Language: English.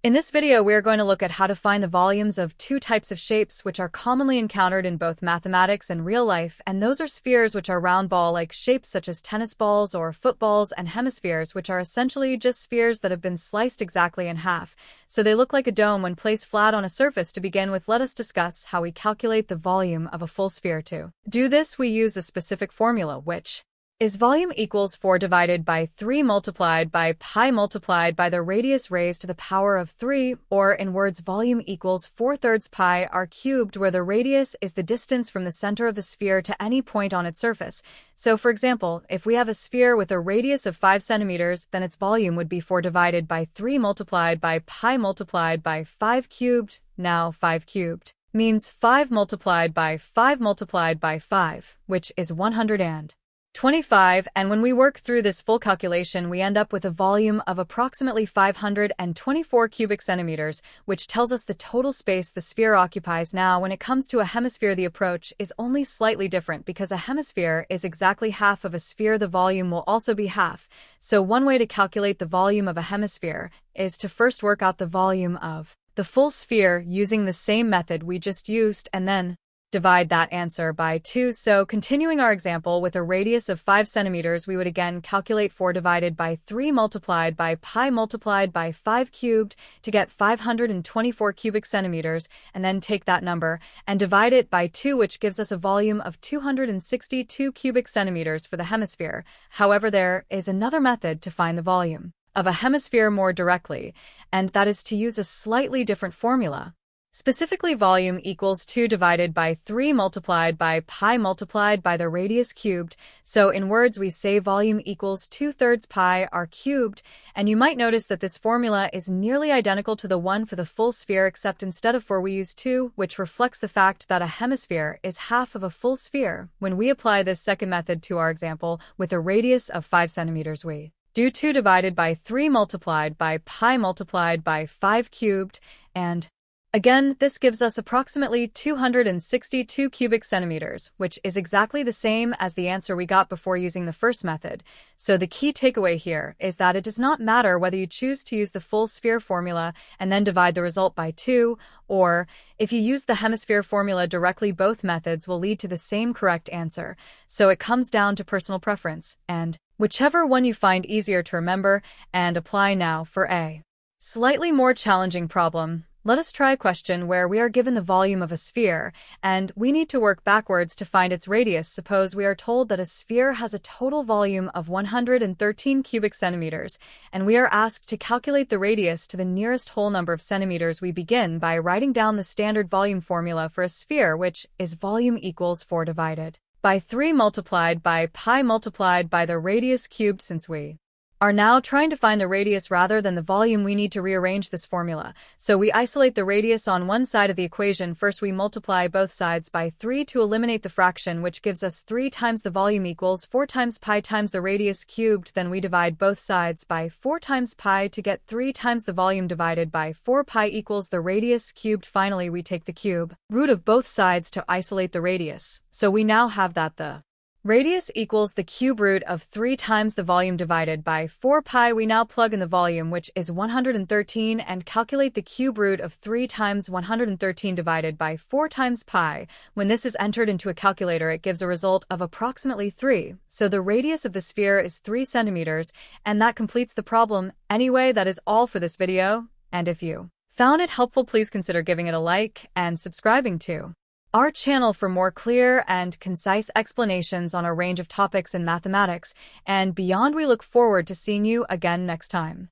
In this video, we are going to look at how to find the volumes of two types of shapes which are commonly encountered in both mathematics and real life, and those are spheres, which are round ball-like shapes such as tennis balls or footballs, and hemispheres, which are essentially just spheres that have been sliced exactly in half, so they look like a dome when placed flat on a surface. To begin with, let us discuss how we calculate the volume of a full sphere. To do this, we use a specific formula, which is volume equals 4 divided by 3 multiplied by pi multiplied by the radius raised to the power of 3, or in words, volume equals 4/3 pi r cubed, where the radius is the distance from the center of the sphere to any point on its surface. So for example, if we have a sphere with a radius of 5 centimeters, then its volume would be 4 divided by 3 multiplied by pi multiplied by 5 cubed. Now 5 cubed means 5 multiplied by 5 multiplied by 5, which is 125, and when we work through this full calculation, we end up with a volume of approximately 524 cubic centimeters, which tells us the total space the sphere occupies. Now, when it comes to a hemisphere, the approach is only slightly different. Because a hemisphere is exactly half of a sphere, the volume will also be half. So one way to calculate the volume of a hemisphere is to first work out the volume of the full sphere using the same method we just used, and then divide that answer by 2. So continuing our example, with a radius of 5 centimeters, we would again calculate 4 divided by 3 multiplied by pi multiplied by 5 cubed to get 524 cubic centimeters, and then take that number and divide it by 2, which gives us a volume of 262 cubic centimeters for the hemisphere. However, there is another method to find the volume of a hemisphere more directly, and that is to use a slightly different formula. Specifically, volume equals 2 divided by 3 multiplied by pi multiplied by the radius cubed. So in words, we say volume equals 2/3 pi r cubed, and you might notice that this formula is nearly identical to the one for the full sphere, except instead of 4 we use 2, which reflects the fact that a hemisphere is half of a full sphere. When we apply this second method to our example, with a radius of 5 centimeters, we do 2 divided by 3 multiplied by pi multiplied by 5 cubed, and again, this gives us approximately 262 cubic centimeters, which is exactly the same as the answer we got before using the first method. So the key takeaway here is that it does not matter whether you choose to use the full sphere formula and then divide the result by 2, or if you use the hemisphere formula directly, both methods will lead to the same correct answer. So it comes down to personal preference, and whichever one you find easier to remember and apply. Now for a slightly more challenging problem, let us try a question where we are given the volume of a sphere, and we need to work backwards to find its radius. Suppose we are told that a sphere has a total volume of 113 cubic centimeters, and we are asked to calculate the radius to the nearest whole number of centimeters. We begin by writing down the standard volume formula for a sphere, which is volume equals 4 divided by 3 multiplied by pi multiplied by the radius cubed. Since we are now trying to find the radius rather than the volume, we need to rearrange this formula. So we isolate the radius on one side of the equation. First, we multiply both sides by 3 to eliminate the fraction, which gives us 3 times the volume equals 4 times pi times the radius cubed. Then we divide both sides by 4 times pi to get 3 times the volume divided by 4 pi equals the radius cubed. Finally, we take the cube root of both sides to isolate the radius. So we now have that the radius equals the cube root of 3 times the volume divided by 4 pi. We now plug in the volume, which is 113, and calculate the cube root of 3 times 113 divided by 4 times pi. When this is entered into a calculator, it gives a result of approximately 3. So the radius of the sphere is 3 centimeters, and that completes the problem. Anyway, that is all for this video, and if you found it helpful, please consider giving it a like and subscribing to our channel for more clear and concise explanations on a range of topics in mathematics and beyond. We look forward to seeing you again next time.